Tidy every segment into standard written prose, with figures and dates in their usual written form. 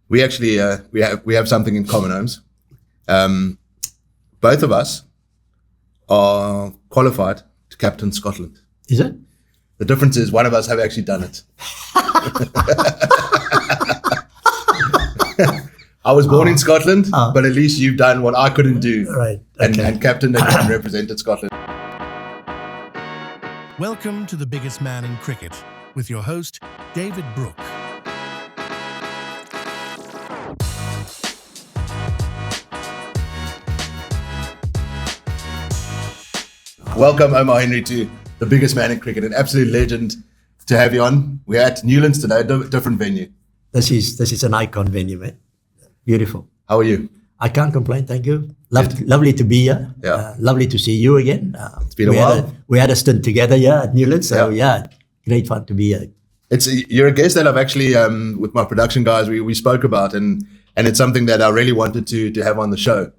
We actually we have something in common, Holmes. Both of us are qualified to captain Scotland. Is it? The difference is one of us have actually done it. I was born in Scotland, but at least you've done what I couldn't do. Right. Okay. And captained and represented Scotland. Welcome to The Biggest Man in Cricket with your host, David Brooke. Welcome, Omar Henry, to The Biggest Man in Cricket. An absolute legend to have you on. We're at Newlands today, different venue. This is an icon venue, man. Beautiful. How are you? I can't complain, thank you. Lovely to be here. Yeah. Lovely to see you again. It's been a while. We had a stint together here at Newlands, so great fun to be here. You're a guest that I've actually, with my production guys, we spoke about, and it's something that I really wanted to have on the show,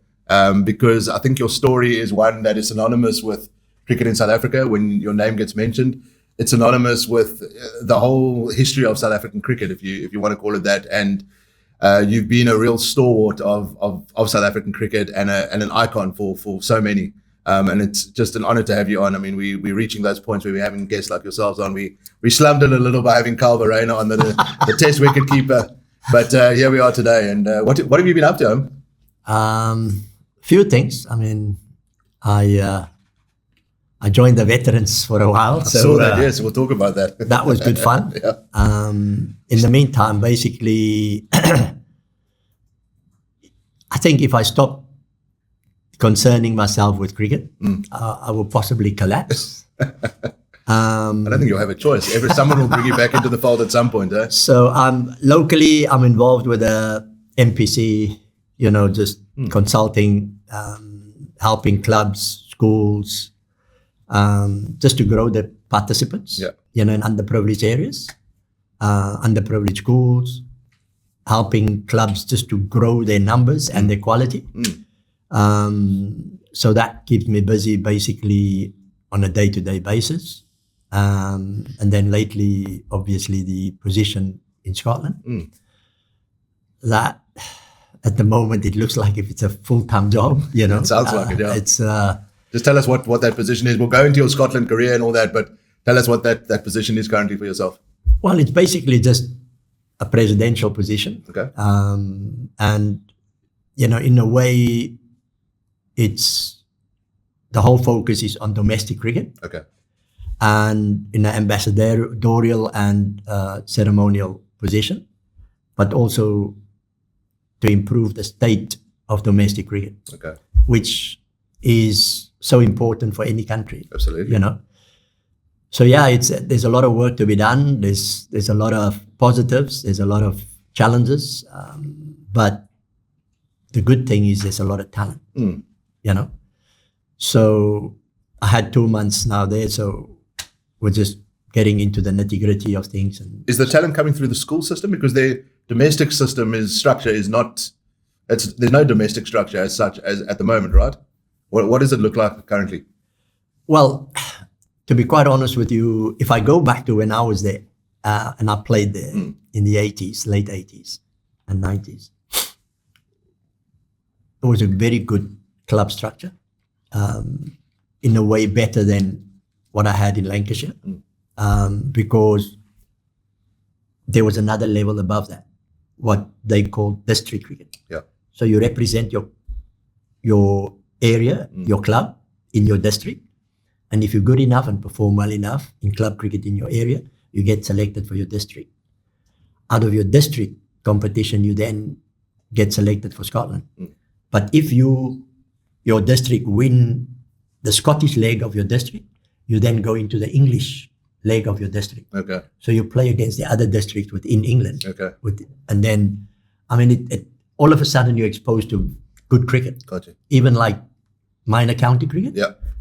because I think your story is one that is synonymous with cricket in South Africa. When your name gets mentioned, it's synonymous with the whole history of South African cricket, if you want to call it that. And you've been a real stalwart of South African cricket and an icon for so many. And it's just an honor to have you on. I mean, we're reaching those points where we're having guests like yourselves on. We slumped it a little by having Carl Verreynne on, the Test wicket keeper. But here we are today. And what have you been up to, Few things. I mean, I joined the veterans for a while. I saw that, yes. We'll talk about that. That was good fun. Yeah. In the meantime, basically, I think if I stop concerning myself with cricket, I will possibly collapse. I don't think you'll have a choice. Someone will bring you back into the fold at some point. So locally, I'm involved with the MPC, just consulting, helping clubs, schools, just to grow the participants, in underprivileged areas, underprivileged schools, helping clubs just to grow their numbers and their quality. So that keeps me busy basically on a day-to-day basis. And then lately, obviously, the position in Scotland. That, at the moment, it looks like if it's a full-time job, It sounds like it, yeah. It's... Just tell us what that position is. We'll go into your Scotland career and all that, but tell us what that position is currently for yourself. Well, it's basically just a presidential position. Okay. And, in a way, it's the whole focus is on domestic cricket. Okay. And in an ambassadorial and ceremonial position, but also to improve the state of domestic cricket. Okay. Which is so important for any country. Absolutely. So there's a lot of work to be done. There's a lot of positives. There's a lot of challenges. But the good thing is there's a lot of talent. So I had 2 months now there. So we're just getting into the nitty gritty of things. And is the talent coming through the school system? Because their domestic structure is not. There's no domestic structure as such as at the moment, right? What does it look like currently? Well, to be quite honest with you, if I go back to when I was there and I played there in the 80s, late 80s and 90s, it was a very good club structure, in a way better than what I had in Lancashire, because there was another level above that, what they call district cricket. Yeah. So you represent your area, your club in your district. And if you're good enough and perform well enough in club cricket in your area, you get selected for your district. Out of your district competition, you then get selected for Scotland. But if your district win the Scottish leg of your district, you then go into the English leg of your district. Okay. So you play against the other districts within England. Okay. And then, all of a sudden you're exposed to good cricket. Gotcha. Even like minor county cricket,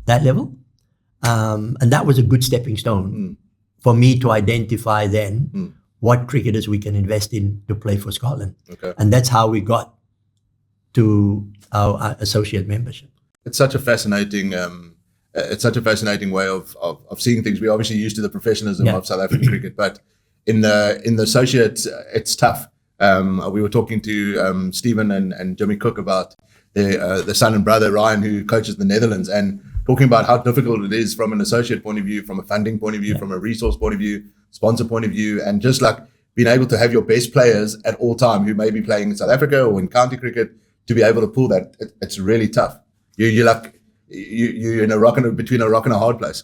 that level. And that was a good stepping stone for me to identify then what cricketers we can invest in to play for Scotland. Okay. And that's how we got to our associate membership. It's such a fascinating way of seeing things. We're obviously used to the professionalism of South African cricket, but in the associate, it's tough. We were talking to Stephen and Jimmy Cook about the son and brother, Ryan, who coaches the Netherlands, and talking about how difficult it is from an associate point of view, from a funding point of view, from a resource point of view, sponsor point of view, and just like being able to have your best players at all time who may be playing in South Africa or in county cricket to be able to pull that. It's really tough. You're in between a rock and a hard place.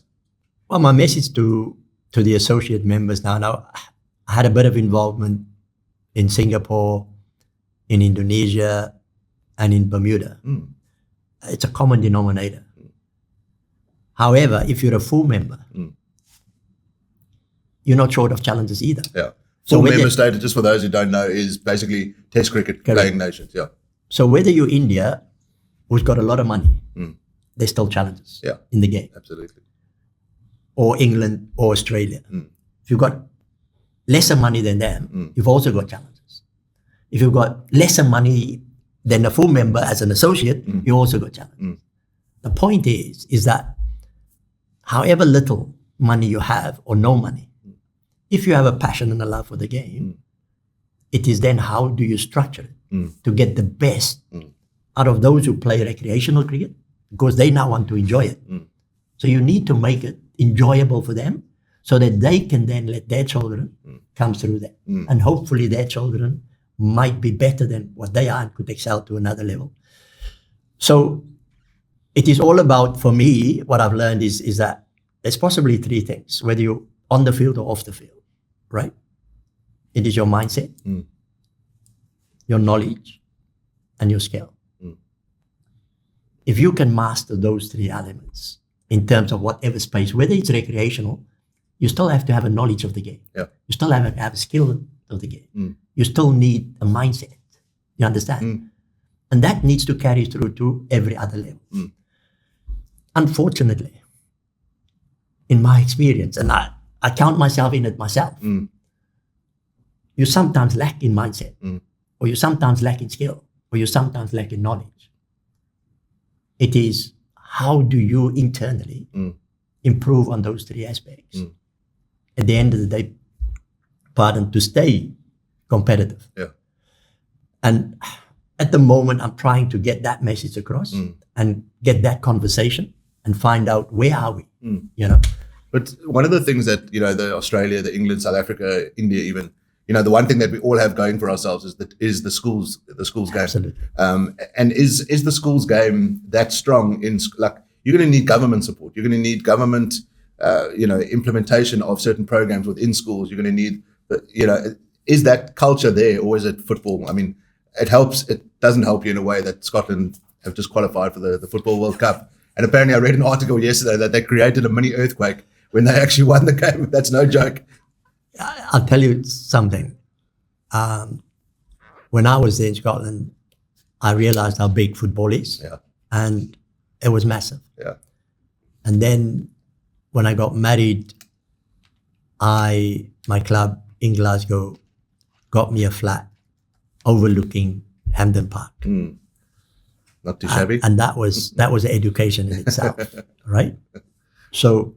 Well, my message to the associate members now, I had a bit of involvement in Singapore, in Indonesia, and in Bermuda. It's a common denominator. However, if you're a full member, you're not short of challenges either. Yeah. Full member status, just for those who don't know, is basically Test cricket playing nations. Yeah. So whether you're India, who's got a lot of money, there's still challenges in the game. Absolutely. Or England or Australia. If you've got lesser money than them, you've also got challenges. If you've got lesser money than a full member as an associate, you also got challenges. The point is that however little money you have or no money, if you have a passion and a love for the game, it is then how do you structure it to get the best out of those who play recreational cricket, because they now want to enjoy it. So you need to make it enjoyable for them so that they can then let their children come through that. And hopefully their children might be better than what they are and could excel to another level. So it is all about, for me, what I've learned is that there's possibly three things, whether you're on the field or off the field, right? It is your mindset, your knowledge, and your skill. If you can master those three elements in terms of whatever space, whether it's recreational, you still have to have a knowledge of the game. Yeah. You still have to have a skill of the game. You still need a mindset. You understand? And that needs to carry through to every other level. Unfortunately, in my experience, and I count myself in it myself, you sometimes lack in mindset, or you sometimes lack in skill, or you sometimes lack in knowledge. It is how do you internally improve on those three aspects at the end of the day, to stay competitive. Yeah. And at the moment, I'm trying to get that message across and get that conversation and find out where are we, you know. But one of the things that, the Australia, the England, South Africa, India even, the one thing that we all have going for ourselves is the schools game. Absolutely. And is the schools game that strong in, like, you're going to need government support. You're going to need government, implementation of certain programs within schools. You're going to need, is that culture there, or is it football? I mean, it helps. It doesn't help you in a way that Scotland have just qualified for the Football World Cup. And apparently I read an article yesterday that they created a mini earthquake when they actually won the game. That's no joke. I'll tell you something. When I was there in Scotland, I realized how big football is. Yeah. And it was massive. Yeah. And then when I got married, my club in Glasgow got me a flat overlooking Hampden Park. Not too shabby. And that was education in itself, right? So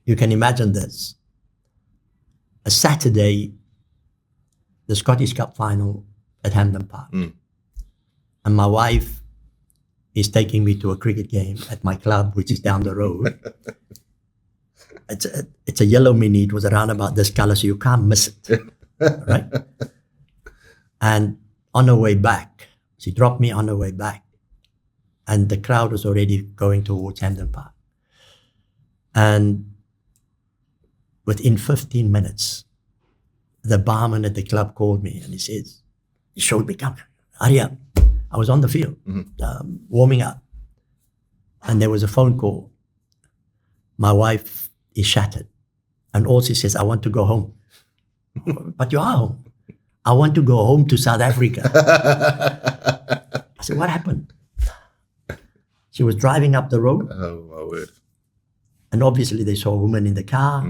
you can imagine this. A Saturday, the Scottish Cup final at Hampden Park. And my wife is taking me to a cricket game at my club, which is down the road. It's a yellow mini. It was around about this color, so you can't miss it, right? And on her way back, she dropped me on her way back, and the crowd was already going towards Hampden Park. And within 15 minutes, the barman at the club called me and he showed me, come, hurry up. I was on the field, warming up. And there was a phone call. My wife is shattered. And all she says, I want to go home. But you are home. I want to go home to South Africa. I said, what happened? She was driving up the road. Oh, my word. And obviously they saw a woman in the car,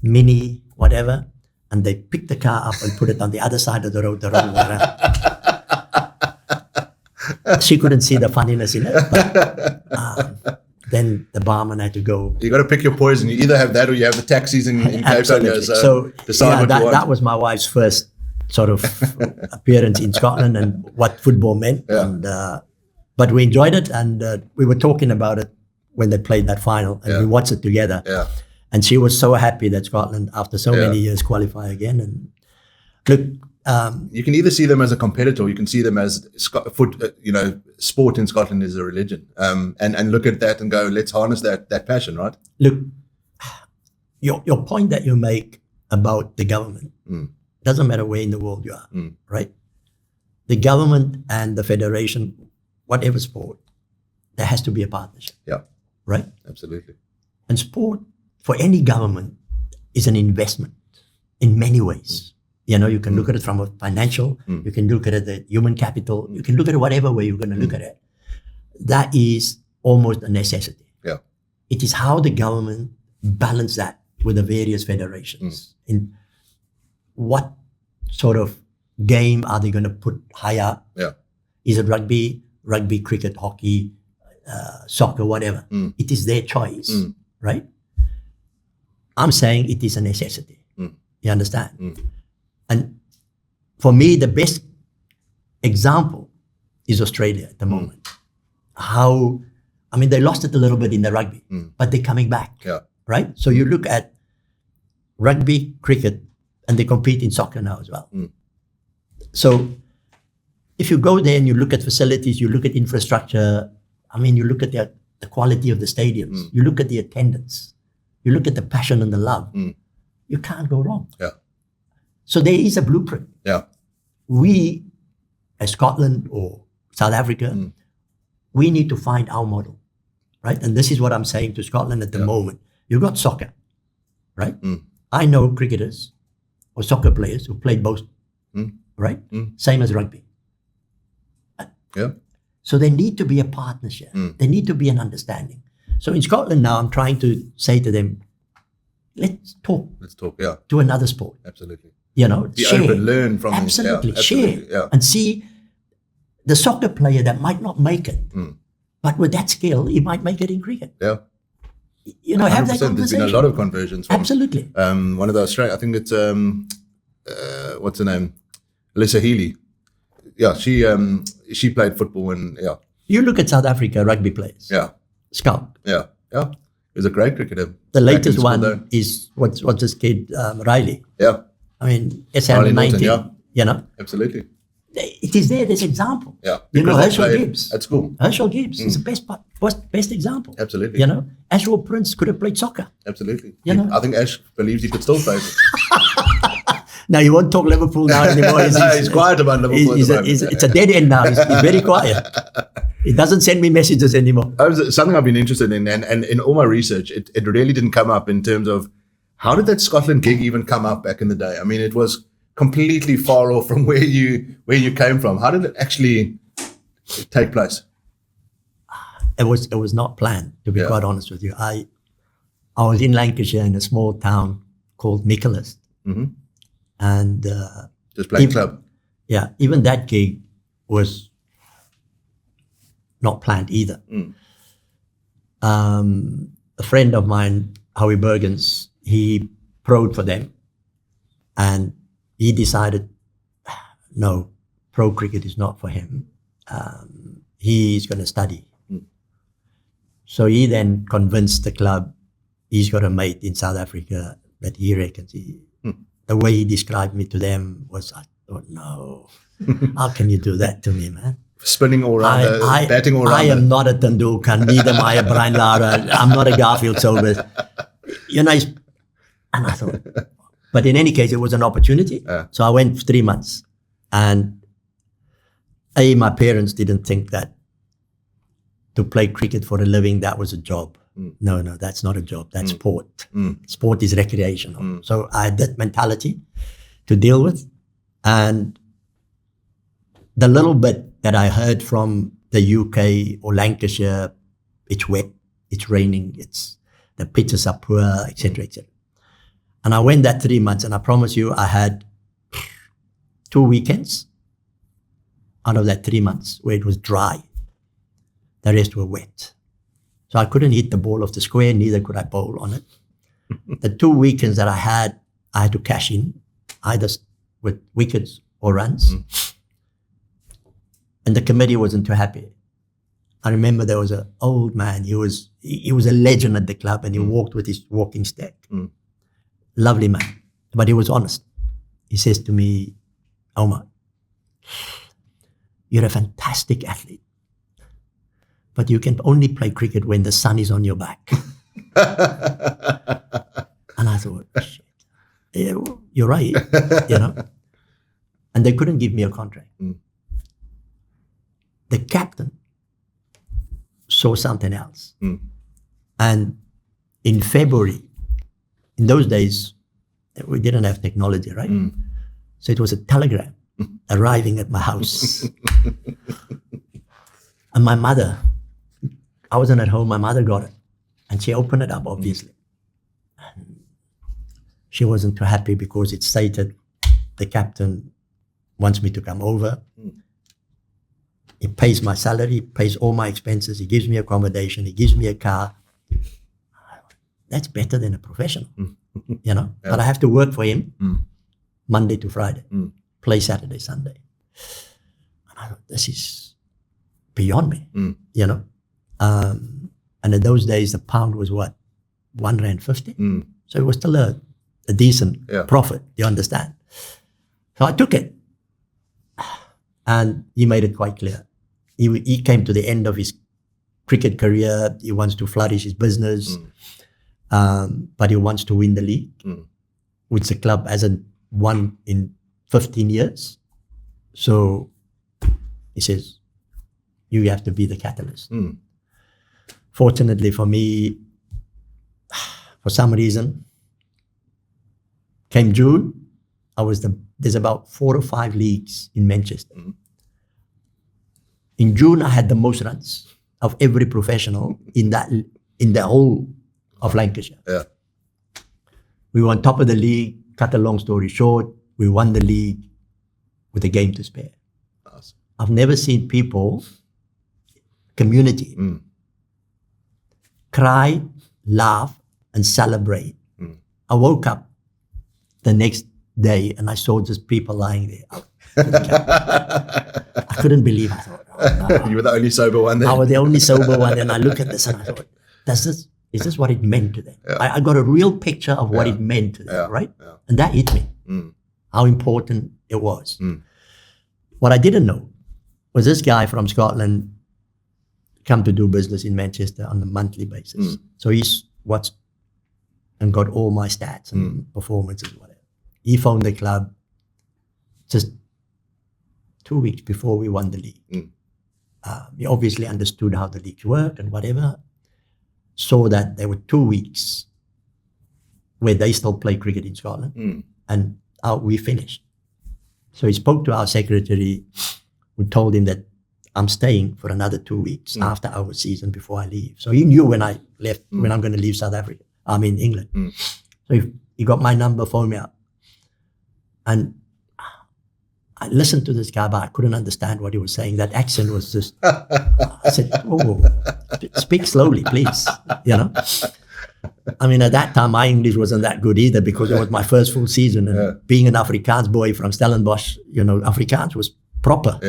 mini, whatever. And they picked the car up and put it on the other side of the road around. She couldn't see the funniness in it. But, then the barman had to go. You got to pick your poison. You either have that or you have the taxis in Cape Town. So decide what you want. That was my wife's first sort of appearance in Scotland and what football meant. Yeah. And, but we enjoyed it, and we were talking about it when they played that final, and we watched it together. Yeah. And she was so happy that Scotland, after so many years, qualify again. And look, you can either see them as a competitor, or you can see them as sport in Scotland is a religion, and look at that and go, let's harness that passion, right? Look, your point that you make about the government doesn't matter where in the world you are, right? The government and the federation, whatever sport, there has to be a partnership. Yeah, right? Absolutely. And sport for any government is an investment in many ways. You know, you can look at it from a financial, you can look at it the human capital, you can look at it whatever way you're going to look at it. That is almost a necessity. Yeah. It is how the government balance that with the various federations. In what sort of game are they going to put high up? Yeah. Is it rugby, cricket, hockey, soccer, whatever? It is their choice, right? I'm saying it is a necessity. You understand? And for me, the best example is Australia at the moment. They lost it a little bit in the rugby, but they're coming back, right? So you look at rugby, cricket, and they compete in soccer now as well. So if you go there and you look at facilities, you look at infrastructure, you look at the quality of the stadiums, you look at the attendance, you look at the passion and the love, you can't go wrong. Yeah. So there is a blueprint. Yeah. We, as Scotland or South Africa, we need to find our model, right? And this is what I'm saying to Scotland at the moment. You've got soccer, right? I know cricketers or soccer players who played both, right? Same as rugby. Yeah. So there need to be a partnership. There need to be an understanding. So in Scotland now, I'm trying to say to them, let's talk to another sport. Absolutely. You know, Be share. open, learn from absolutely, absolutely. share and see the soccer player that might not make it, but with that skill, he might make it in cricket. Yeah. You know, have that 100%. conversation. There's been a lot of conversions. From, absolutely. One of the Australian, I think it's what's her name, Alyssa Healy. Yeah, she played football and You look at South Africa rugby players. Yeah. Scout. Yeah. Yeah. He was a great cricketer. The latest one is what's this kid Riley. Yeah. SL19. You know. Absolutely. It is there. There's example. Yeah. You know, Herschel Gibbs. At school. Herschel Gibbs is the best example. Absolutely. You know, Ashwell Prince could have played soccer. Absolutely. You know? I think Ash believes he could still play. Now, you won't talk Liverpool now anymore. He's quiet about Liverpool. It's a dead end now. He's very quiet. He doesn't send me messages anymore. Something I've been interested in, and in all my research, it really didn't come up in terms of how did that Scotland gig even come up back in the day? I mean, it was completely far off from where you came from. How did it actually take place? It was not planned, to be quite honest with you. I was in Lancashire in a small town called Nicholas. And just playing club. Yeah, even that gig was not planned either. A friend of mine, Howie Bergens, he pro'd for them, and he decided, no, pro cricket is not for him. He's going to study. So he then convinced the club he's got a mate in South Africa that he reckons the way he described me to them was, I thought, no, how can you do that to me, man? Spinning all around, batting all around. I am not a Tendulkar, neither am I a Brian Lara. I'm not a Garfield Sobers. You know, and I thought, but in any case, it was an opportunity. So I went for 3 months. And my parents didn't think that to play cricket for a living, that was a job. No, that's not a job. That's sport. Sport is recreational. So I had that mentality to deal with. And the little bit that I heard from the UK or Lancashire, it's wet, it's raining, the pitches are poor, etc., etc. And I went that 3 months, and I promise you, I had 2 weekends out of that 3 months where it was dry. The rest were wet. So I couldn't hit the ball off the square, neither could I bowl on it. The 2 weekends that I had to cash in, either with wickets or runs. And the committee wasn't too happy. I remember there was an old man. He was a legend at the club, and he walked with his walking stick. Lovely man, but he was honest. He says to me, Omar, you're a fantastic athlete, but you can only play cricket when the sun is on your back. And I thought, shit, yeah, you're right, And they couldn't give me a contract. The captain saw something else. And in February, in those days, we didn't have technology, right? So it was a telegram arriving at my house. And my mother, I wasn't at home, my mother got it. And she opened it up, obviously. And she wasn't too happy because it stated the captain wants me to come over. He pays my salary, pays all my expenses, he gives me accommodation, he gives me a car. That's better than a professional, Yeah. But I have to work for him Monday to Friday, play Saturday, Sunday. And I thought, this is beyond me, And in those days, the pound was what? R1.50? So it was still a decent profit, you understand? So I took it. And he made it quite clear. He came to the end of his cricket career. He wants to flourish his business, but he wants to win the league, which the club hasn't won in 15 years. So he says, you have to be the catalyst. Fortunately for me, for some reason, came June, there's about 4 or 5 leagues in Manchester. In June, I had the most runs of every professional in the whole of Lancashire. Yeah. We were on top of the league. Cut a long story short, we won the league with a game to spare. Awesome. I've never seen people, community, cry, laugh, and celebrate. I woke up the next day and I saw just people lying there. I couldn't believe it. I thought, no. You were the only sober one then? I was the only sober one, and I look at this and I thought, is this what it meant to them? Yeah. I got a real picture of what it meant to them, right? Yeah. And that hit me, how important it was. What I didn't know was this guy from Scotland come to do business in Manchester on a monthly basis. So he's watched and got all my stats and performances, whatever. He phoned the club just 2 weeks before we won the league. He obviously understood how the leagues work and whatever, saw that there were 2 weeks where they still play cricket in Scotland, and we finished. So he spoke to our secretary, who told him that I'm staying for another 2 weeks after our season before I leave. So he knew when I left, when I'm going to leave South Africa, England. So he got my number, phoned me up. And I listened to this guy, but I couldn't understand what he was saying. That accent was just, I said, oh, speak slowly, please, At that time, my English wasn't that good either because it was my first full season. And being an Afrikaans boy from Stellenbosch, Afrikaans was proper,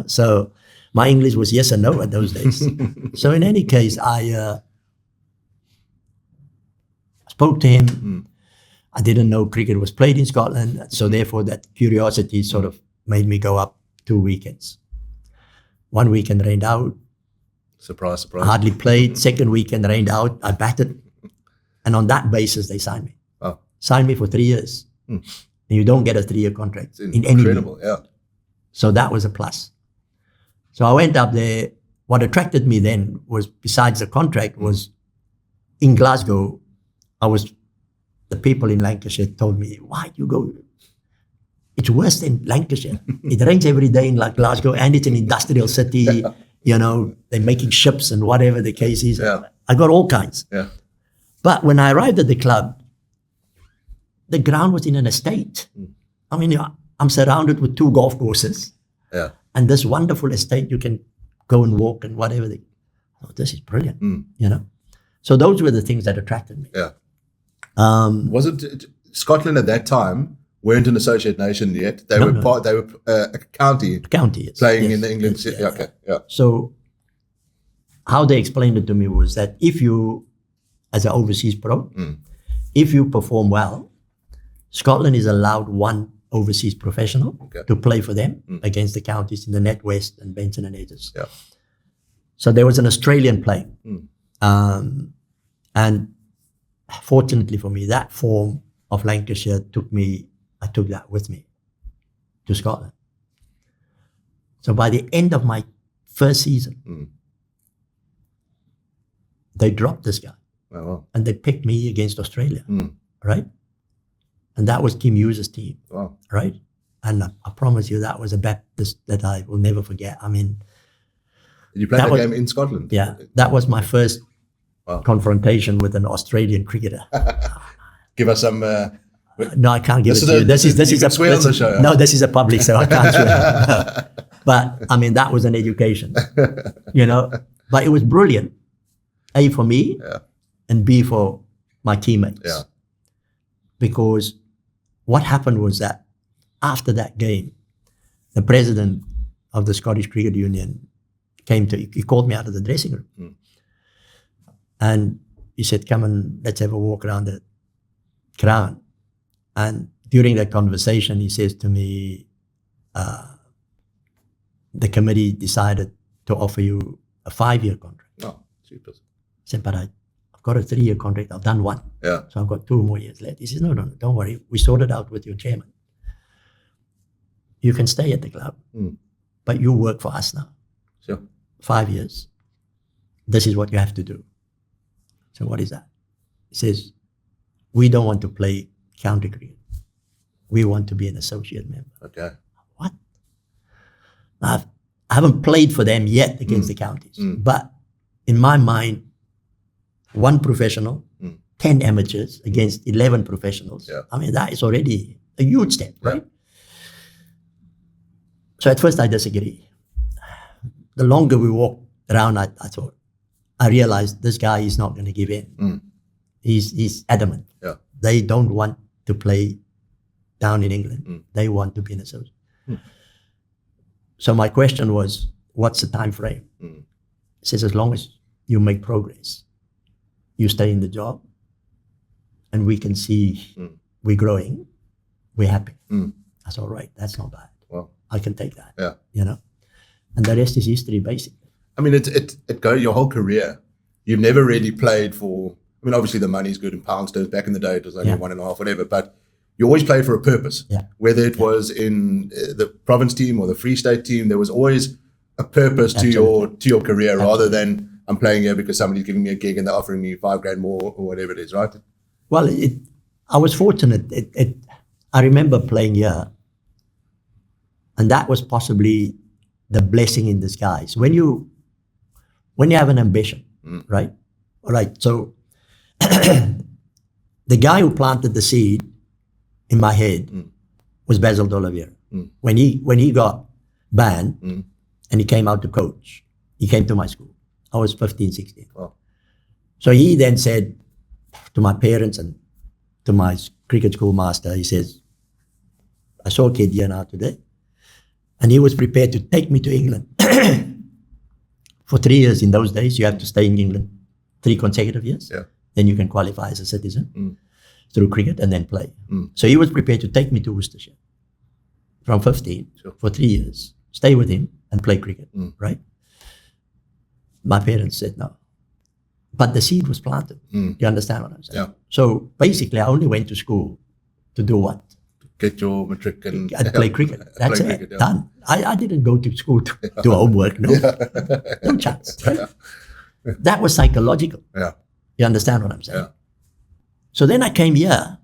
So my English was yes and no at those days. So in any case, I spoke to him. I didn't know cricket was played in Scotland. So therefore that curiosity sort of made me go up 2 weekends. One weekend rained out. Surprise. Hardly played. Second weekend rained out. I batted. And on that basis, they signed me. Wow. Signed me for 3 years. And you don't get a 3-year contract in any league. Incredible, yeah. So that was a plus. So I went up there. What attracted me then was, besides the contract, was in Glasgow, the people in Lancashire told me, why you go? It's worse than Lancashire. It rains every day in Glasgow, and it's an industrial city. They're making ships and whatever the case is. Yeah. I got all kinds. Yeah. But when I arrived at the club, the ground was in an estate. I'm surrounded with 2 golf courses. Yeah. And this wonderful estate, you can go and walk and whatever. This is brilliant, So those were the things that attracted me. Yeah. Was it Scotland at that time? weren't an associate nation yet. They No, were no. part. They were a county County. Yes. playing Yes, in the England. yes, Yeah, okay. Yeah. So how they explained it to me was that if you, as an overseas pro, if you perform well, Scotland is allowed one overseas professional to play for them against the counties in the NatWest and Benson and Hedges. Yeah. So there was an Australian playing. And fortunately for me, that form of Lancashire I took that with me to Scotland. So by the end of my first season, they dropped this guy. Oh, wow. And they picked me against Australia, right? And that was Kim Hughes' team, Wow. right? And I promise you that was a Baptist that I will never forget. I mean, Did you play That the was- game in Scotland? yeah, that was my first confrontation with an Australian cricketer. Give us some. No, I can't give This it is to a- you. This is you can swear on the show, huh? No, this is a public, so I can't swear. But I mean, that was an education, But it was brilliant. A for me, and B for my teammates. Yeah. Because what happened was that after that game, the president of the Scottish Cricket Union he called me out of the dressing room. And he said, come and let's have a walk around the ground. And during that conversation, he says to me, the committee decided to offer you a 5-year contract. Oh, super. I said, but I've got a 3-year contract. I've done one. Yeah. So I've got 2 more years left. He says, no, don't worry. We sorted out with your chairman. You can stay at the club, but you work for us now. Sure. 5 years. This is what you have to do. So what is that? He says, we don't want to play county cricket. We want to be an associate member. Okay. What? I haven't played for them yet against the counties. But in my mind, 1 professional, 10 amateurs against 11 professionals. Yeah. I mean, that is already a huge step, right? So at first I disagree. The longer we walked around, I realized this guy is not going to give in. He's adamant. Yeah. They don't want to play down in England. They want to be an associate. So my question was, what's the time frame? He says, as long as you make progress, you stay in the job, and we can see we're growing, we're happy. That's all right. That's not bad. Wow. I can take that. Yeah. And the rest is history, basically. I mean, it goes your whole career. You've never really played for. I mean, obviously the money's good in pound sterling. Back in the day, it was only 1.5, whatever. But you always played for a purpose. Yeah. Whether it was in the province team or the Free State team, there was always a purpose to your career rather than I'm playing here because somebody's giving me a gig and they're offering me $5,000 more or whatever it is, right? Well, I was fortunate. I remember playing here, and that was possibly the blessing in disguise. When you have an ambition, right? All right. So the guy who planted the seed in my head was Basil D'Oliveira. When he got banned and he came out to coach, he came to my school. I was 15, 16. Wow. So he then said to my parents and to my cricket school master, he says, I saw a kid here now today, and he was prepared to take me to England. For 3 years in those days, you have to stay in England 3 consecutive years. Yeah. Then you can qualify as a citizen through cricket and then play. So he was prepared to take me to Worcestershire from 15 for 3 years, stay with him and play cricket, right? My parents said no. But the seed was planted. You understand what I'm saying? Yeah. So basically, I only went to school to do what? Get your matric and Play cricket. That's play it. cricket, yeah. Done. I didn't go to school to do homework. No, no chance. Right? That was psychological. Yeah. You understand what I'm saying? Yeah. So then I came here,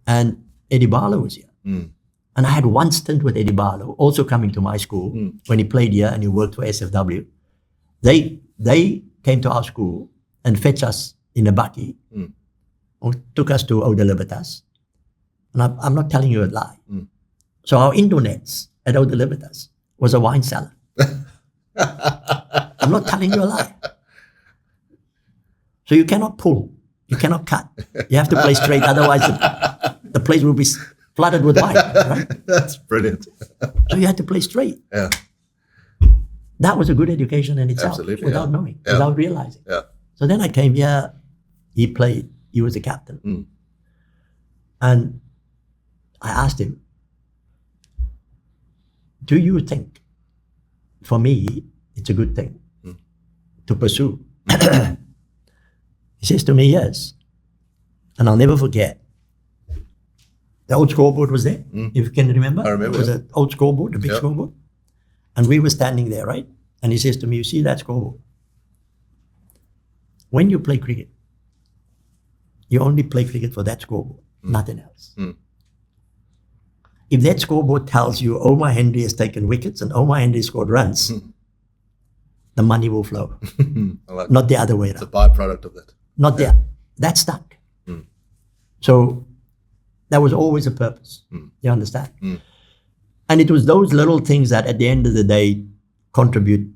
and Eddie Barlow was here. And I had one stint with Eddie Barlow, also coming to my school when he played here and he worked for SFW. They came to our school and fetched us in a bakkie, or took us to Oude Libertas. And I'm not telling you a lie. So our Indonets at Oude Libertas was a wine cellar. I'm not telling you a lie. So you cannot pull, you cannot cut. You have to play straight, otherwise the place will be flooded with white. Right? That's brilliant. So you had to play straight. Yeah. That was a good education in itself, Absolutely, without yeah. knowing, Yeah. without realizing. Yeah. So then I came here. He played. He was the captain. Mm. And I asked him, do you think, for me, it's a good thing to pursue? He says to me, yes. And I'll never forget. The old scoreboard was there, if you can remember. I remember. It was an old scoreboard, a big scoreboard. And we were standing there, right? And he says to me, you see that scoreboard? When you play cricket, you only play cricket for that scoreboard, nothing else. If that scoreboard tells you Omar Henry has taken wickets and Omar Henry scored runs, the money will flow. I like Not the other way It's a around. byproduct of that. Not there. That stuck. So that was always a purpose. You understand? And it was those little things that at the end of the day contribute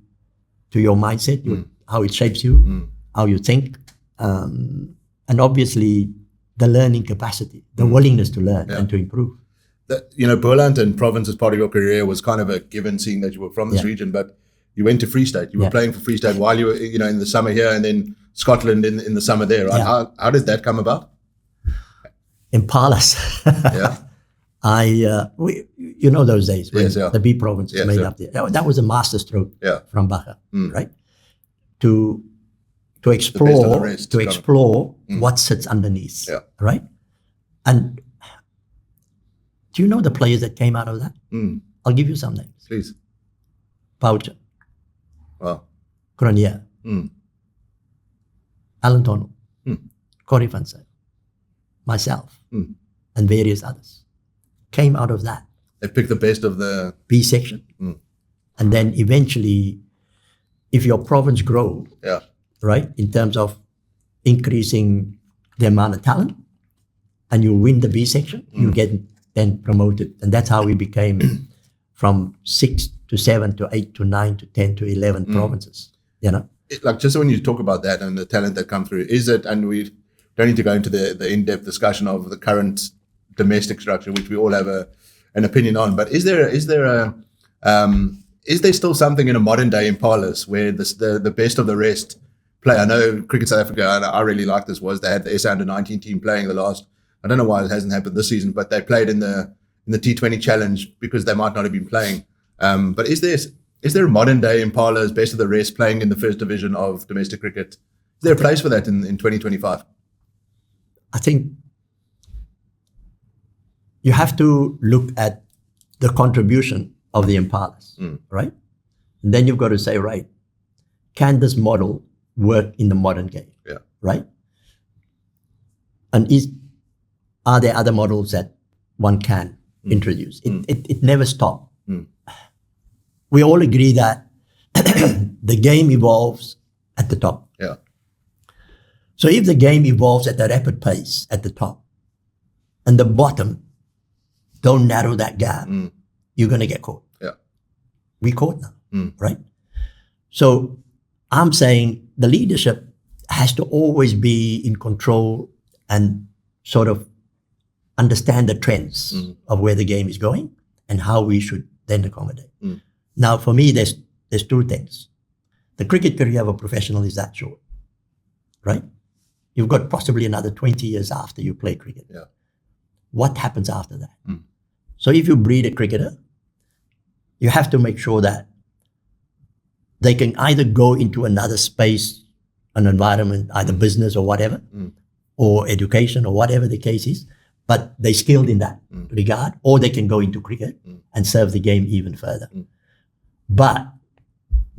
to your mindset, how it shapes you, how you think, and obviously the learning capacity, the willingness to learn and to improve. Boland and Province as part of your career was kind of a given, seeing that you were from this region, but you went to Free State. You were playing for Free State while you were, in the summer here, and then Scotland in the summer there, right? Yeah. How did that come about? Impalas. Yeah. Those days when Yes, yeah. the B province is Yes, made yeah. up there. That was a master stroke from Baja, right? To explore, rest, to kind of. explore what sits underneath, Yeah. right? And do you know the players that came out of that? I'll give you some names. Please. Poucher, Wow. Cronje, Alan Tono, Corey Fanse, myself, and various others came out of that They picked the best of the... B section. And then eventually, if your province grows, Yeah. right, in terms of increasing the amount of talent, and you win the B section, you get then promoted. And that's how we became from 6 to 7 to 8 to 9 to 10 to 11 provinces, Just when you talk about that and the talent that come through, is it, and we don't need to go into the in-depth discussion of the current domestic structure, which we all have an opinion on, but is there still something in a modern day Impalas where the best of the rest play? I know Cricket South Africa, and I really like this, was they had the SA under-19 team playing the last, I don't know why it hasn't happened this season, but they played in the T20 challenge because they might not have been playing. But is there a modern day Impalas, best of the rest, playing in the first division of domestic cricket? Is there a place for that in 2025? I think you have to look at the contribution of the Impalas, right? And then you've got to say, right, can this model work in the modern game? Yeah. Right? And are there other models that one can introduce? It never stops. We all agree that the game evolves at the top. Yeah. So if the game evolves at a rapid pace at the top, and the bottom don't narrow that gap, you're going to get caught. Yeah. We caught now, right? So I'm saying the leadership has to always be in control and sort of understand the trends of where the game is going and how we should then accommodate. Now, for me, there's two things. The cricket career of a professional is that short, right? You've got possibly another 20 years after you play cricket. Yeah. What happens after that? So if you breed a cricketer, you have to make sure that they can either go into another space, an environment, either business or whatever, or education or whatever the case is, but they're skilled in that regard, or they can go into cricket and serve the game even further. But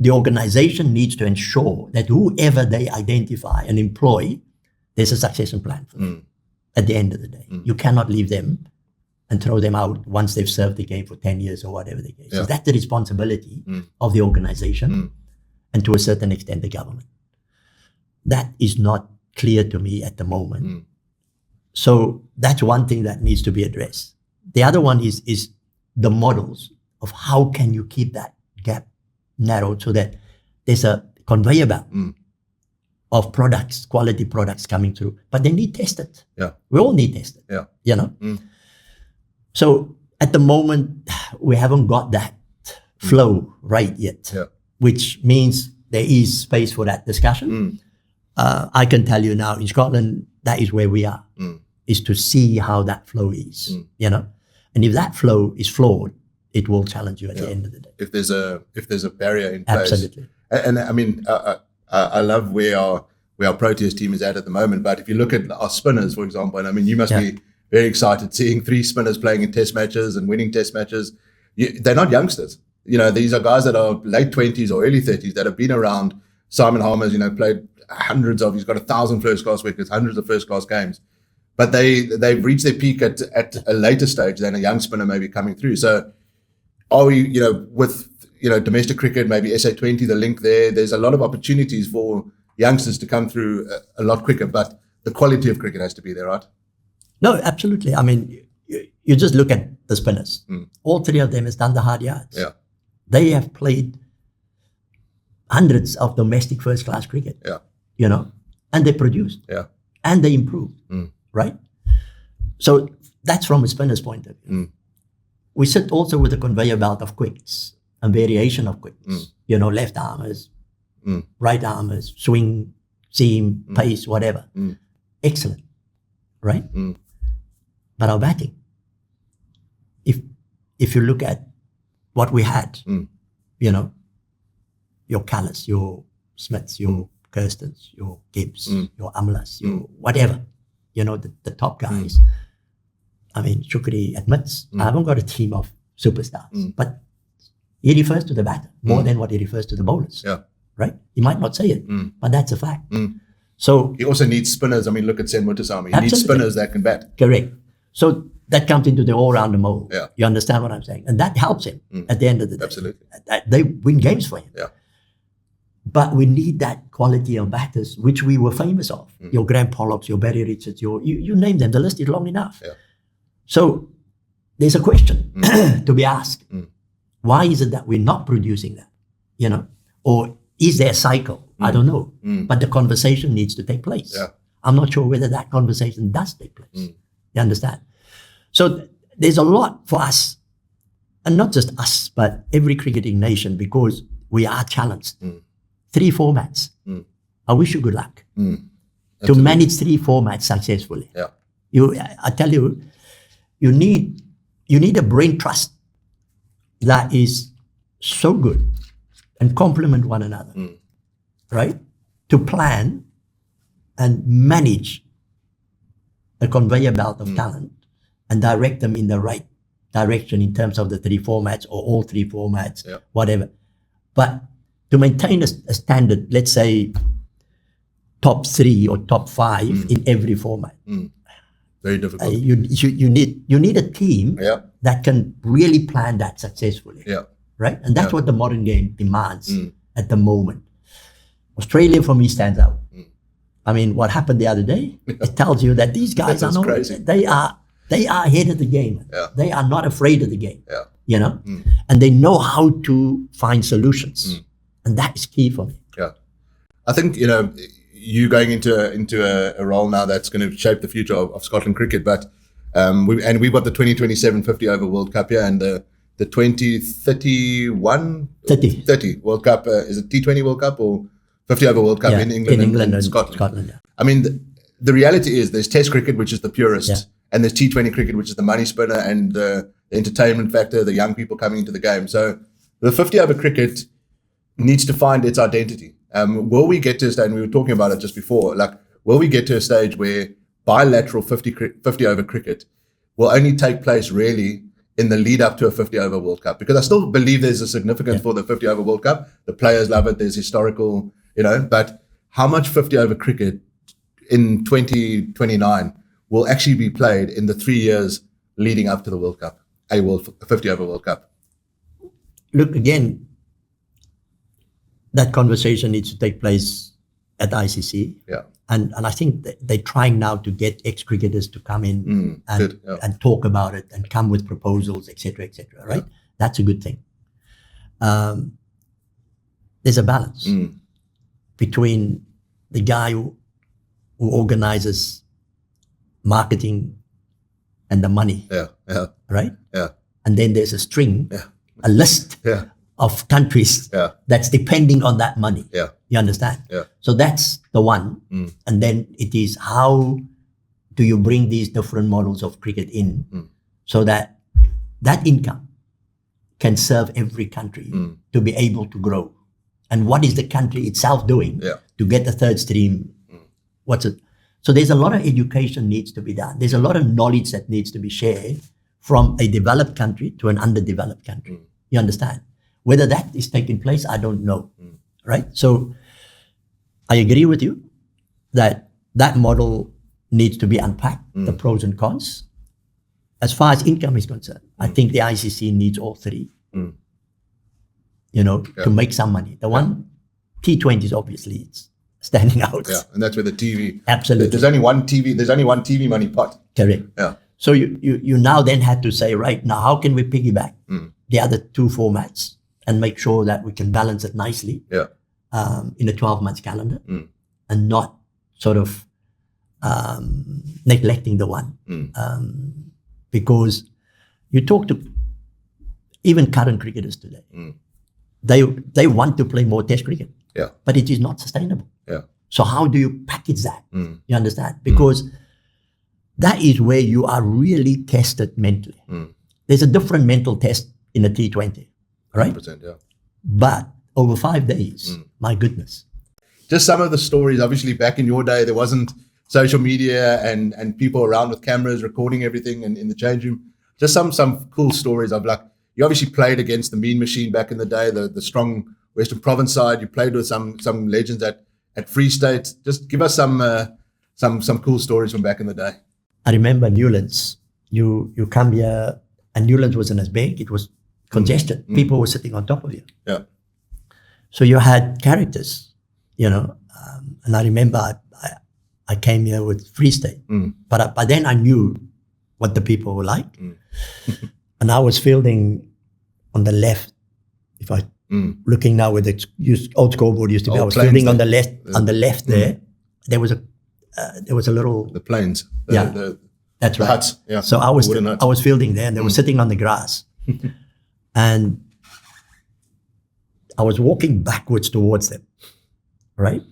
the organization needs to ensure that whoever they identify and employ, there's a succession plan for them at the end of the day. You cannot leave them and throw them out once they've served the game for 10 years or whatever the case. So that's the responsibility of the organization and to a certain extent the government. That is not clear to me at the moment. So that's one thing that needs to be addressed. The other one is the models of how can you keep that gap narrowed so that there's a conveyor belt of products, quality products coming through, but they need tested. Yeah. We all need tested. Yeah. So at the moment, we haven't got that flow right yet, which means there is space for that discussion. I can tell you now in Scotland, that is where we are, is to see how that flow is, you know. And if that flow is flawed, it will challenge you at the end of the day. If there's a barrier in place. Absolutely. And I mean, I love where our Proteas team is at the moment. But if you look at our spinners, for example, and I mean, you must be very excited seeing 3 spinners playing in test matches and winning test matches. They're not youngsters. You know, these are guys that are late 20s or early 30s that have been around. Simon Harmer's, you know, played he's got 1,000 first-class wickets, hundreds of first-class games. But they've reached their peak at a later stage than a young spinner maybe coming through. So are we, you know, with, you know, domestic cricket, maybe SA20, the link there's a lot of opportunities for youngsters to come through a lot quicker, but the quality of cricket has to be there, right? No, absolutely. I mean, you just look at the spinners. All 3 of them has done the hard yards. Yeah. They have played hundreds of domestic first-class cricket, you know, and they produced, and they improved, right? So that's from a spinner's point of view. We sit also with a conveyor belt of quicks and variation of quicks, you know, left armers, right armers, swing, seam, pace, whatever. Excellent, right? But our batting, if you look at what we had, you know, your Callis, your Smiths, your Kirstens, your Gibbs, your Amlas, your whatever, you know, the top guys. I mean, Shukri admits, I haven't got a team of superstars, but he refers to the batter more than what he refers to the bowlers, right? He might not say it, but that's a fact. So he also needs spinners. I mean, look at Sen Mutasamy. He needs spinners that can bat. Correct. So that comes into the all-rounder mode. Yeah. You understand what I'm saying? And that helps him at the end of the day. Absolutely. They win games for him. Yeah. But we need that quality of batters, which we were famous of. Your Graham Pollocks, your Barry Richards, you name them. The list is long enough. Yeah. So there's a question to be asked. Why is it that we're not producing that? You know? Or is there a cycle? I don't know. But the conversation needs to take place. Yeah. I'm not sure whether that conversation does take place. You understand? So there's a lot for us, and not just us, but every cricketing nation, because we are challenged. 3 formats. I wish you good luck to manage 3 formats successfully. Yeah. I tell you, you need a brain trust that is so good and complement one another, right? To plan and manage a conveyor belt of talent and direct them in the right direction in terms of the 3 formats or all 3 formats, whatever. But to maintain a standard, let's say top 3 or top 5 in every format. Very difficult. You need a team that can really plan that successfully. Right? And that's what the modern game demands at the moment. Australia for me stands out. I mean, what happened the other day, it tells you that these guys are not crazy. They are ahead of the game. They are not afraid of the game. You know? And they know how to find solutions. And that is key for me. Yeah. I think, you know, you going into a role now that's going to shape the future of Scotland cricket, but we've got the 2027 50 over World Cup here, and the 2031 30 World Cup, is it T20 World Cup or 50 over World Cup in England and Scotland? I mean, the reality is there's Test cricket, which is the purest, and there's T20 cricket, which is the money spinner and the entertainment factor, the young people coming into the game. So the 50 over cricket needs to find its identity. Will we get to a stage, and we were talking about it just before, like, will we get to a stage where bilateral 50 over cricket will only take place really in the lead up to a 50 over World Cup? Because I still believe there's a significance for the 50 over World Cup. The players love it. There's historical, you know, but how much 50 over cricket in 2029 will actually be played in the 3 years leading up to the World Cup, a 50 over World Cup? Look, again, that conversation needs to take place at the ICC. And I think they're trying now to get ex-cricketers to come in and talk about it and come with proposals, etc., right? That's a good thing. There's a balance between the guy who organizes marketing and the money, right? Yeah. And then there's a string, a list of countries that's depending on that money. Yeah. You understand? Yeah. So that's the one. And then it is, how do you bring these different models of cricket in so that income can serve every country to be able to grow? And what is the country itself doing to get the third stream? What's it? So there's a lot of education needs to be done. There's a lot of knowledge that needs to be shared from a developed country to an underdeveloped country. You understand? Whether that is taking place, I don't know. Right? So I agree with you that model needs to be unpacked, the pros and cons. As far as income is concerned, I think the ICC needs all three, to make some money. The one, T20s, obviously, it's standing out. Yeah, and that's where the TV. Absolutely. There's only one TV money pot. Correct. Yeah. So you now then had to say, right, now how can we piggyback the other two formats and make sure that we can balance it nicely in a 12-month calendar and not sort of neglecting the one. Because you talk to even current cricketers today, they want to play more test cricket, but it is not sustainable. Yeah. So how do you package that? You understand? Because that is where you are really tested mentally. There's a different mental test in a T20, right? 100%, yeah. But over 5 days, my goodness. Just some of the stories, obviously back in your day, there wasn't social media and people around with cameras recording everything in the change room. Just some cool stories of, like, you obviously played against the Mean Machine back in the day, the strong Western Province side. You played with some legends at Free State. Just give us some cool stories from back in the day. I remember Newlands. You come here, and Newlands wasn't as big. It was congested. People were sitting on top of you. Yeah. So you had characters, and I remember I came here with Free State, but by then I knew what the people were like, and I was fielding on the left. If I looking now with the old scoreboard used to be, I was fielding on the left. On the left there was a little the planes. That's the right. Huts. Yeah. So I was fielding there, and they were sitting on the grass, and I was walking backwards towards them, right?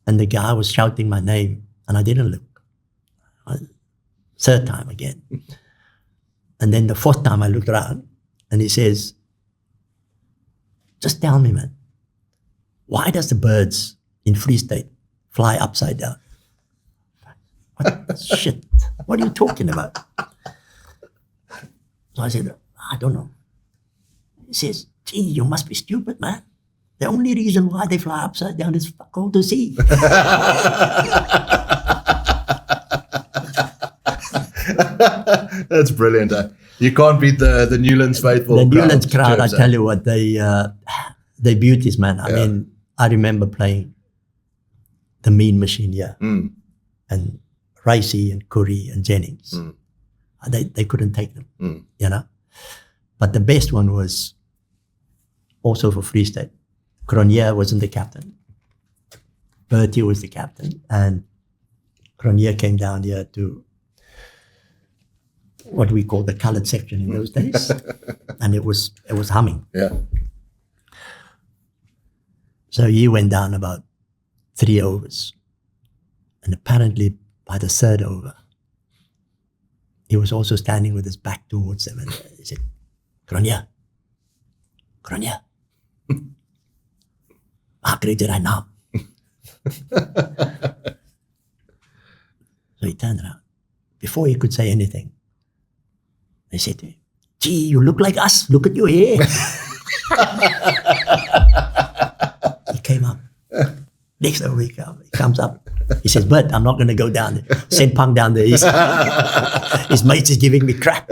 And the guy was shouting my name, and I didn't look. Third time again. And then the fourth time I looked around, and he says, just tell me, man, why does the birds in Free State fly upside down? What? Shit, what are you talking about? So I said, I don't know. He says, gee, you must be stupid, man. The only reason why they fly upside down is fuck all to see. That's brilliant. You can't beat the Newlands faithful. The Newlands crowd, I tell you what, they beauties, man. I mean, I remember playing the Mean Machine here, and Ricey and Curry and Jennings. They couldn't take them, But the best one was also for Free State. Cronje wasn't the captain. Bertie was the captain, and Cronje came down here to what we call the coloured section in those days, and it was humming. Yeah. So he went down about 3 overs, and apparently by the third over, he was also standing with his back towards them, and he said, Cronje, maak jy die naam. So he turned around. Before he could say anything, they said to him, gee, you look like us. Look at your hair. He came up. Next over he comes up. He says, but I'm not going to go down there. Send Pang down there. His mates is giving me crap.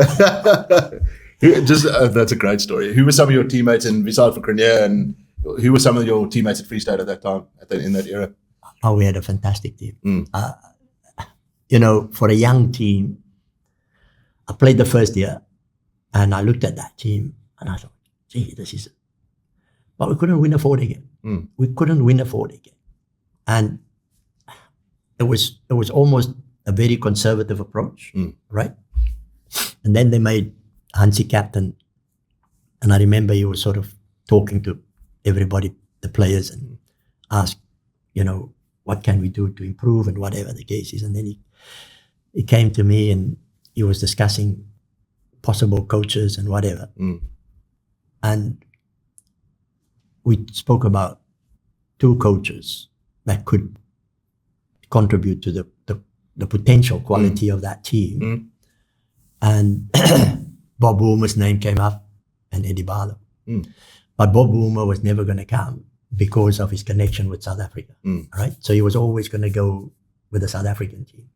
That's a great story. Who were some of your teammates besides for Cronje, and who were some of your teammates at Free State at that time, in that era? Oh, we had a fantastic team. For a young team, I played the first year, and I looked at that team, and I thought, gee, this is it. But we couldn't win a 40 game. We couldn't win a 40 game. And it was almost a very conservative approach, right? And then they made Hansie captain. And I remember he was sort of talking to everybody, the players, and asked, what can we do to improve and whatever the case is. And then he came to me and he was discussing possible coaches and whatever. And we spoke about 2 coaches that could contribute to the potential quality of that team. And Bob Woolmer's name came up and Eddie Barlow. But Bob Woolmer was never going to come because of his connection with South Africa, right? So he was always going to go with the South African team,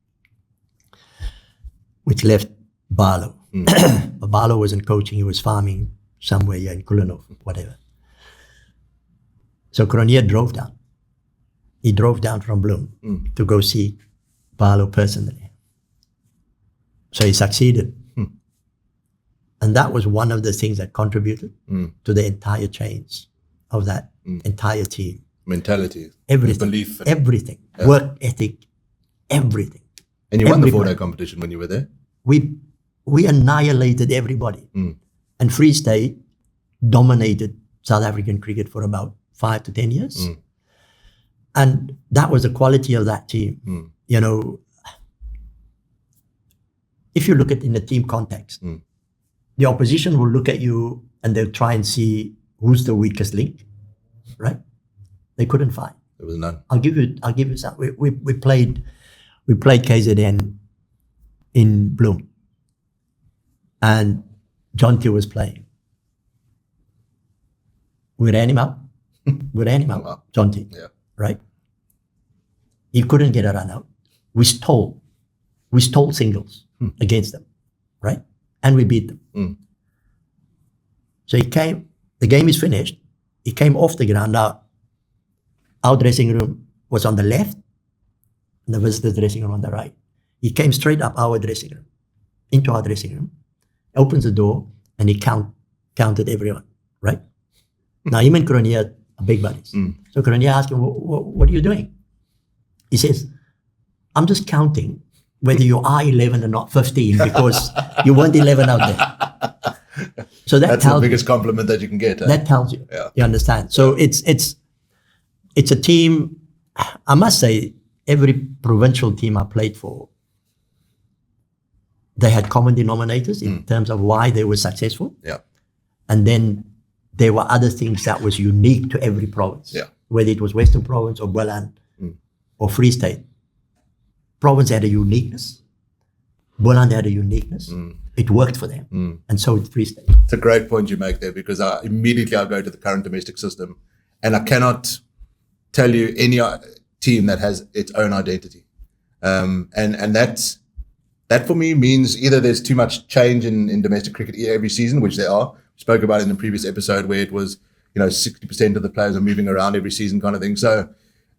which left Barlow. But Barlow wasn't coaching, he was farming somewhere here in Kulanov, whatever. So Cronje drove down. He drove down from Bloem to go see Barlow personally. So he succeeded. And that was one of the things that contributed to the entire change of that entire team. Mentality, everything, belief. Everything, work ethic, everything. And you won the 4-day competition when you were there? We annihilated everybody. And Free State dominated South African cricket for about 5 to 10 years. And that was the quality of that team. If you look at it in the team context, the opposition will look at you and they'll try and see who's the weakest link, right? They couldn't find. There was none. I'll give you some. We played KZN in Bloem, and Jonty was playing. We ran him out. Wow. Jonty, right? He couldn't get a run out. We stole singles against them, right? And we beat them. So he came, the game is finished. He came off the ground. Now, our dressing room was on the left, and the visitors' dressing room on the right. He came straight up our dressing room, into our dressing room, opens the door, and he counted everyone, right? Now, him and Cronje are big buddies. So Cronje asked him, what are you doing? He says, I'm just counting whether you are 11 or not 15 because you weren't 11 out there. So that's the biggest compliment that you can get. That tells you. You understand? So it's a team. I must say, every provincial team I played for, they had common denominators in terms of why they were successful. And then there were other things that was unique to every province, whether it was Western Province or Boland or Free State. Province had a uniqueness. Boland had a uniqueness. It worked for them. And so did Free State. It's a great point you make there because immediately I go to the current domestic system and I cannot tell you any team that has its own identity. And that for me means either there's too much change in domestic cricket every season, which there are. We spoke about it in the previous episode where it was, 60% of the players are moving around every season kind of thing. So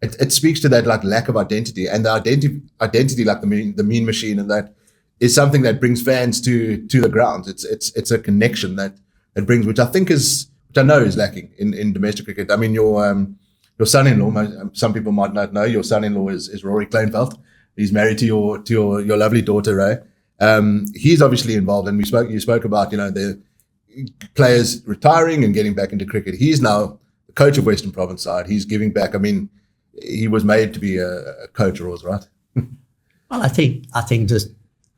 it speaks to that like lack of identity, and the identity like the mean machine, and that is something that brings fans to the grounds. It's a connection that brings, which I know is lacking in domestic cricket. I mean, your son-in-law, some people might not know, your son-in-law is Rory Kleinveld. He's married to your lovely daughter, Ray. He's obviously involved, and you spoke about the players retiring and getting back into cricket. He's now the coach of Western Province side. He's giving back. I mean, he was made to be a coach, Ross, right? Well, I think just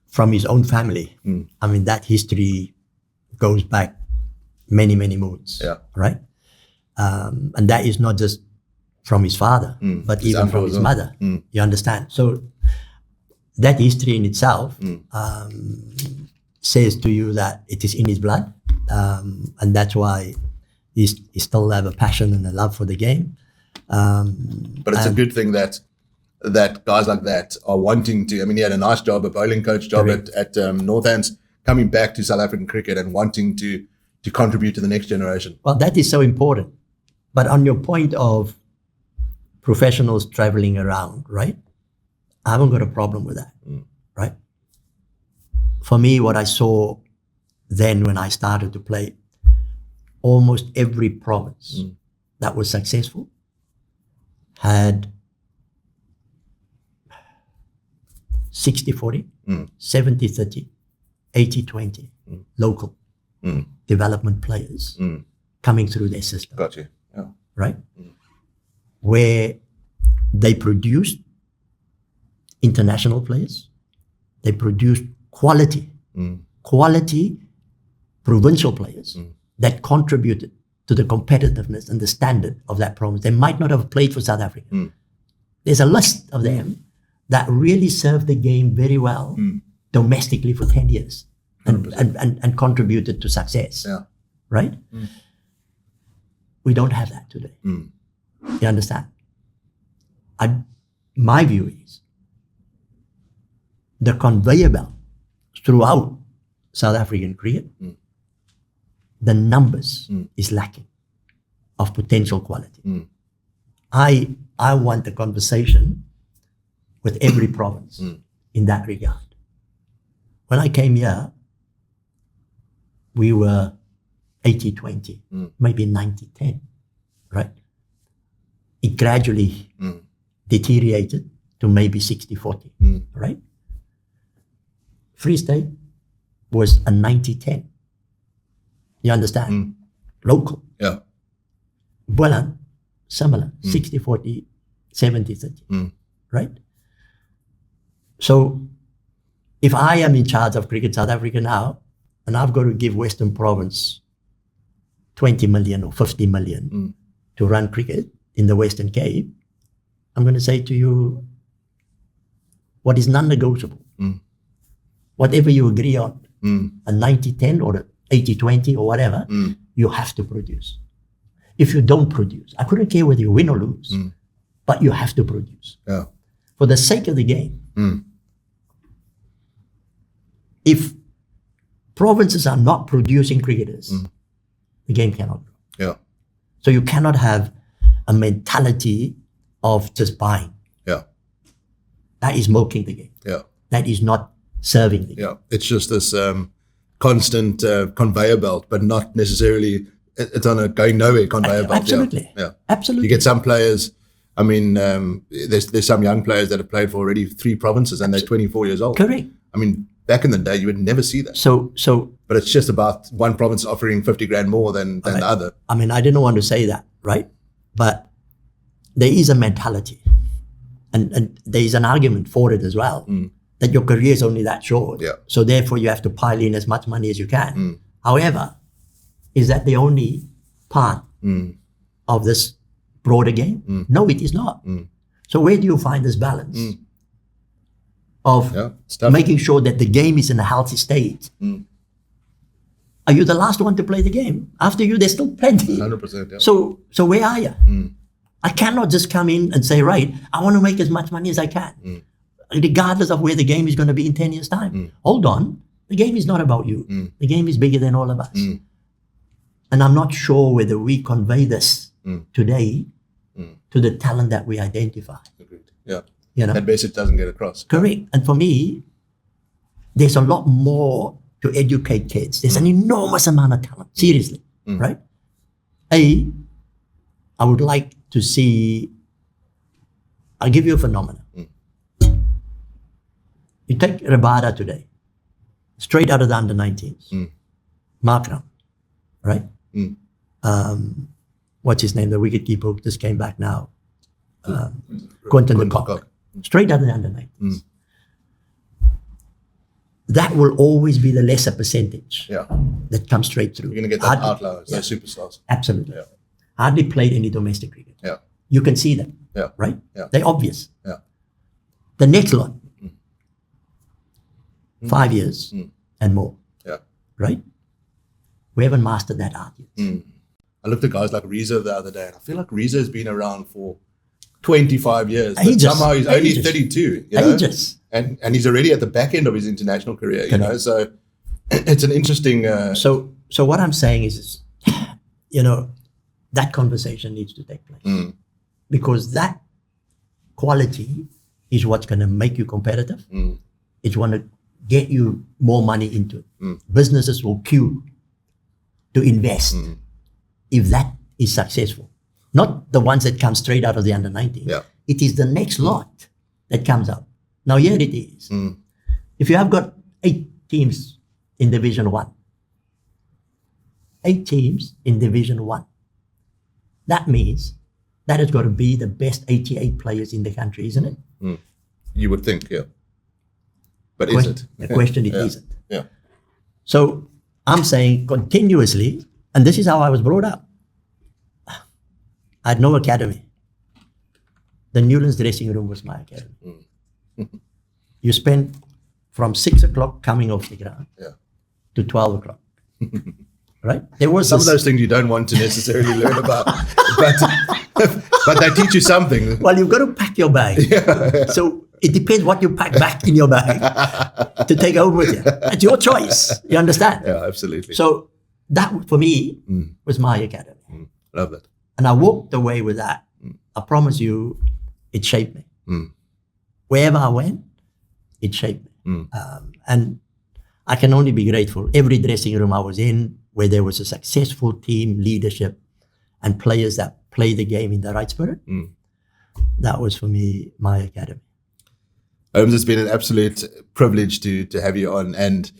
from his own family. I mean, that history goes back many, many moons. Right? And that is not just from his father, but his even from his mother. You understand? So that history in itself says to you that it is in his blood, and that's why he still have a passion and a love for the game. But it's a good thing that guys like that are wanting to. I mean, he had a nice job, a bowling coach job at Northants, coming back to South African cricket and wanting to contribute to the next generation. Well, that is so important. But on your point of professionals traveling around, right? I haven't got a problem with that, right? For me, what I saw then when I started to play, almost every province that was successful had 60-40, 70-30, 80-20, local development players coming through their system. Got you. Yeah. Right? Where they produced international players, they produced quality provincial players that contributed to the competitiveness and the standard of that province. They might not have played for South Africa. There's a list of them that really served the game very well domestically for 10 years and contributed to success. Yeah. Right? We don't have that today. You understand? My view is the conveyor belt throughout South African cricket, the numbers is lacking of potential quality. I want a conversation with every province in that regard. When I came here, we were 80-20, maybe 90-10, right? It gradually deteriorated to maybe 60-40, right? Free State was a 90-10. You understand? Local. Yeah. Boland, similar, 60-40, 70-30, right? So if I am in charge of Cricket South Africa now, and I've got to give Western Province 20 million or 50 million to run cricket in the Western Cape, I'm going to say to you, what is non-negotiable? Whatever you agree on, a 90-10 or a 80-20 or whatever, you have to produce. If you don't produce, I couldn't care whether you win or lose, but you have to produce. Yeah. For the sake of the game. If provinces are not producing cricketers, the game cannot grow. Yeah. So you cannot have a mentality of just buying. Yeah. That is milking the game. Yeah. That is not serving the game. Yeah. It's just this constant conveyor belt, but not necessarily, it's on a going nowhere conveyor belt. Absolutely. Yeah. Absolutely. You get some players, I mean, there's some young players that have played for already 3 provinces and they're 24 years old. Correct. I mean, back in the day, you would never see that. So, but it's just about one province offering 50 grand more than the other. I mean, I didn't want to say that, right? But there is a mentality, and there is an argument for it as well, that your career is only that short. Yeah. So therefore, you have to pile in as much money as you can. However, is that the only part of this broader game? No, it is not. So where do you find this balance of making sure that the game is in a healthy state? Are you the last one to play the game? After you, there's still plenty. 100%. Yeah. So where are you? I cannot just come in and say, right, I want to make as much money as I can, regardless of where the game is going to be in 10 years' time. Hold on. The game is not about you. The game is bigger than all of us. And I'm not sure whether we convey this today to the talent that we identify. Agreed. Yeah. You know? That message doesn't get across. Correct. And for me, there's a lot more to educate kids. There's an enormous amount of talent, seriously, right? I would like to see, I'll give you a phenomenon. You take Rabada today, straight out of the under-19s, Markram, right? What's his name? The wicketkeeper who just came back now. Quentin de Kock. Straight out of the under-19s. That will always be the lesser percentage that comes straight through. You're going to get that outliers, those superstars. Absolutely. Yeah. Hardly played any domestic cricket. Yeah. You can see them, Yeah. right? Yeah. They're obvious. Yeah. The next lot, 5 years and more, Yeah. right? We haven't mastered that art yet. I looked at guys like Reza the other day, and I feel like Reza has been around for 25 years. But Ages. somehow he's only Ages. 32. You know? Ages. And he's already at the back end of his international career, you know? So it's an interesting... So what I'm saying is, you know, that conversation needs to take place. Because that quality is what's going to make you competitive. It's going to get you more money into it. Businesses will queue to invest if that is successful. Not the ones that come straight out of the under-19. Yeah. It is the next lot that comes up. Now here it is. If you have got 8 teams in Division 1, 8 teams in Division 1, that means that has got to be the best 88 players in the country, isn't it? You would think, yeah. But Question, is it? the question, it Yeah. isn't. Yeah. So I'm saying continuously, and this is how I was brought up. I had no academy. The Newlands dressing room was my academy. You spend from 6 o'clock coming off the ground to 12 o'clock. Right? There was Some of those things you don't want to necessarily learn about, but they teach you something. Well, you've got to pack your bag. So it depends what you pack back in your bag to take home with you. It's your choice. You understand? Yeah, absolutely. So that, for me, was my academy. Love that. And I walked away with that. I promise you, it shaped me. Wherever I went, it shaped me. And I can only be grateful. Every dressing room I was in, where there was a successful team, leadership, and players that play the game in the right spirit, that was for me my academy. Holmes, it's been an absolute privilege to have you on, and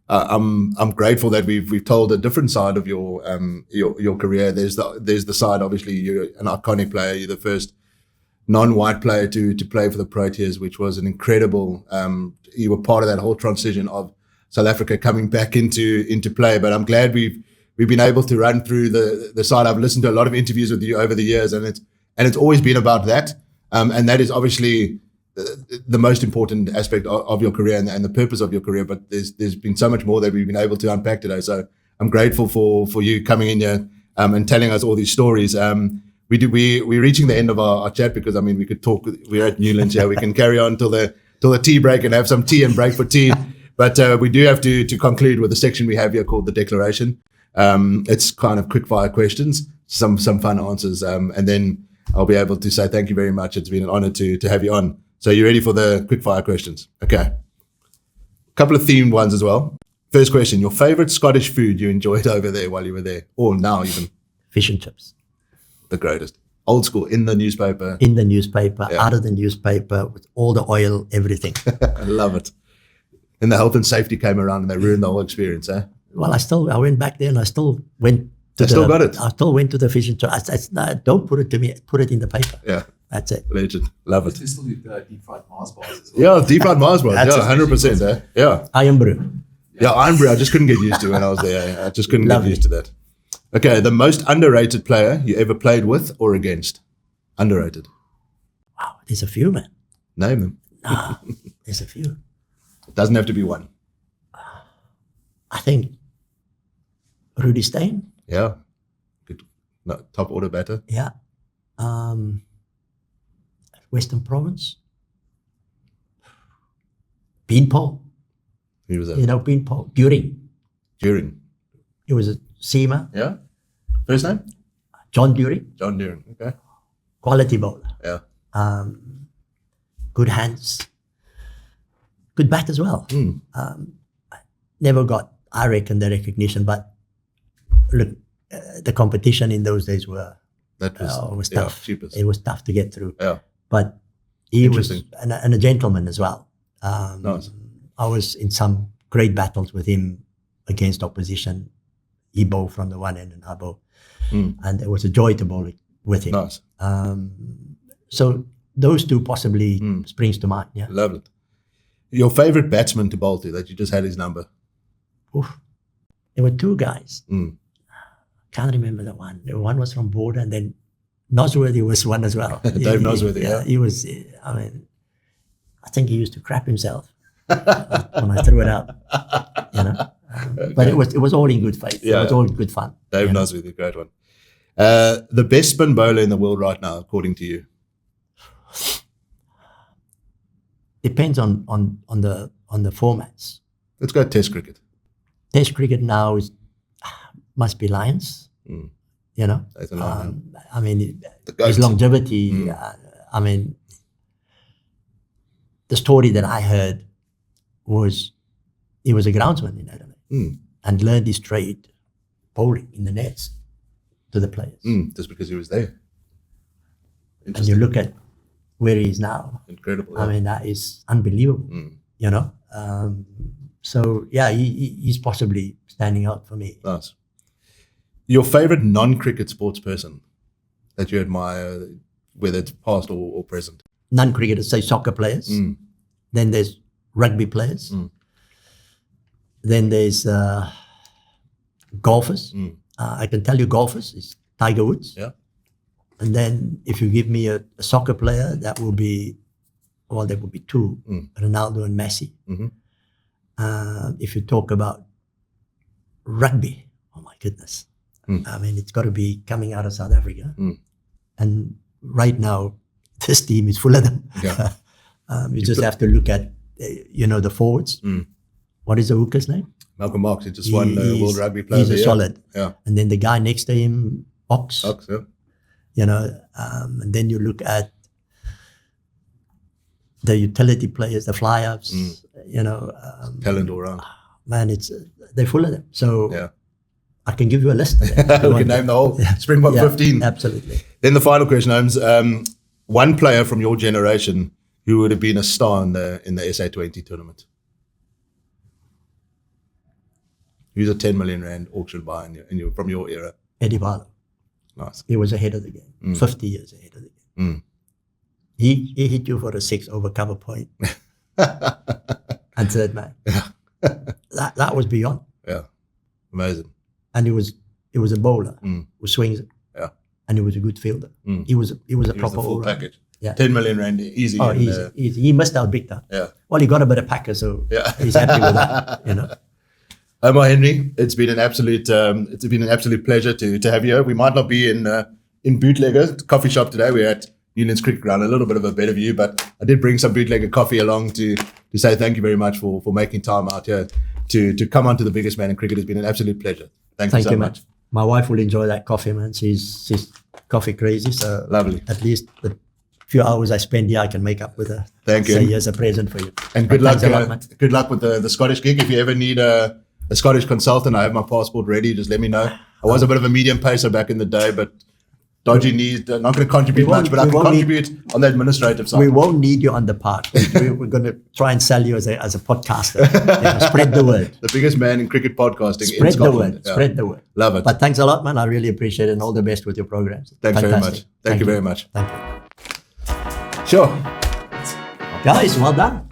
I'm grateful that we've told a different side of your career. There's the side, obviously, you're an iconic player. You're the first non-white player to play for the Proteas, which was an incredible. You were part of that whole transition of South Africa coming back into play. But I'm glad we've been able to run through the side. I've listened to a lot of interviews with you over the years, and it's always been about that. And that is obviously the most important aspect of your career and the purpose of your career. But there's been so much more that we've been able to unpack today. So I'm grateful for you coming in here and telling us all these stories. We're reaching the end of our chat, because I mean, we could talk. We're at Newlands here. We can carry on till the tea break and have some tea and break for tea. But we do have to conclude with the section we have here called the declaration. It's kind of quick fire questions, some fun answers, and then I'll be able to say thank you very much. It's been an honor to have you on. So you ready for the quick fire questions? Okay. A couple of themed ones as well. First question: your favorite Scottish food you enjoyed over there while you were there, or now even? Fish and chips. The greatest. Old school, in the newspaper. In the newspaper, out of the newspaper, with all the oil, everything. I love it. And the health and safety came around and they ruined the whole experience, eh? Well, I went back there and I still went to still got it. I still went to the fish and chips. Don't put it to me. Put it in the paper. Yeah. That's it. Legend. Love it. They still do deep fried Mars bars as well. Yeah, deep fried Mars bars. Yeah, 100%. Eh? Yeah. Iron brew. Yeah, iron brew. I just couldn't get used to when I was there. I just couldn't get used to that. Okay, the most underrated player you ever played with or against? Underrated. Wow, there's a few, man. Name them. There's a few. Doesn't have to be one. I think Rudy Steyn. Yeah. Good. No, top order batter. Yeah. Western Province. Beanpole. Who was that? You know Beanpole. During. He was a seamer. Yeah. First name? John During. John During. Okay. Quality bowler. Yeah. Good hands. Good bat as well. Never got, I reckon, the recognition, but look, the competition in those days was tough. It was tough to get through. Yeah. But he was and a gentleman as well. Nice. I was in some great battles with him against opposition. He bowled from the one end and I bowled. And it was a joy to bowl with him. Nice. So those two possibly springs to mind. Yeah. Love it. Your favorite batsman to bowl to that you just had his number? Oof. There were two guys. Can't remember the one. The one was from Border, and then Nosworthy was one as well. Dave Nosworthy, yeah. He was, I think he used to crap himself when I threw it out, But it was all in good faith. Yeah. It was all good fun. Dave Nosworthy, great one. The best spin bowler in the world right now, according to you? Depends on the formats. Let's go Test cricket. Test cricket now must be Lions. Nathan Lyon. His longevity. The story that I heard was he was a groundsman in Adelaide and learned his trade bowling in the nets to the players. Just because he was there. And you look at where he is now. Incredible. I mean, that is unbelievable, you know. So, yeah, he's possibly standing out for me. Nice. Your favorite non-cricket sports person that you admire, whether it's past or present? Non-cricketers, say soccer players. Then there's rugby players. Then there's golfers. I can tell you golfers is Tiger Woods. Yeah. And then if you give me a soccer player, that will be, well, there will be two, Ronaldo and Messi. If you talk about rugby, oh my goodness. I mean, it's got to be coming out of South Africa. And right now, this team is full of them. Yeah. You just have to look at, the forwards. What is the hooker's name? Malcolm Marx, he just won the World Rugby Player of the He's a Year. solid. Yeah. And then the guy next to him, Ox. Yeah. And then you look at the utility players, the fly-ups, Talent all around. Man, they're full of them. So Yeah. I can give you a list of them. We can name the whole Springbok 15. Absolutely. Then the final question, Holmes. One player from your generation who would have been a star in the SA20 tournament. Who's a 10 million rand auction buy from your era? Eddie Barlow. Nice. He was ahead of the game. 50 years ahead of the game. He hit you for a 6 over cover point. And third man. Yeah. that was beyond. Yeah. Amazing. And he was a bowler who swings it. Yeah. And he was a good fielder. He was a proper the full all-rounder. package. Yeah. 10 million rand easy. Oh, easy. He missed out big time. Yeah. Well, he got a bit of packer, so Yeah. he's happy with that. Omar Henry, it's been an absolute pleasure to have you here. We might not be in Bootlegger coffee shop today. We're at Newlands Cricket Ground, a little bit of a better view, but I did bring some Bootlegger coffee along to say thank you very much for making time out here to come on to the biggest man in cricket. It's been an absolute pleasure. Thank you so much. Man. My wife will enjoy that coffee, man. She's coffee crazy, so lovely. At least the few hours I spend here, I can make up with her. Thank you. Say here's a present for you. And good luck. Good luck with the Scottish gig. If you ever need a Scottish consultant, I have my passport ready. Just let me know. I was a bit of a medium pacer back in the day, but dodgy knees. Not going to contribute much, but I can contribute on the administrative side. We won't need you on the park. We're going to try and sell you as a podcaster. Spread the word. The biggest man in cricket podcasting in Scotland. Spread the word. Yeah. Spread the word. Love it. But thanks a lot, man. I really appreciate it, and all the best with your programs. Thanks very much. Thank you very much. Thank you. Sure. Guys, well done.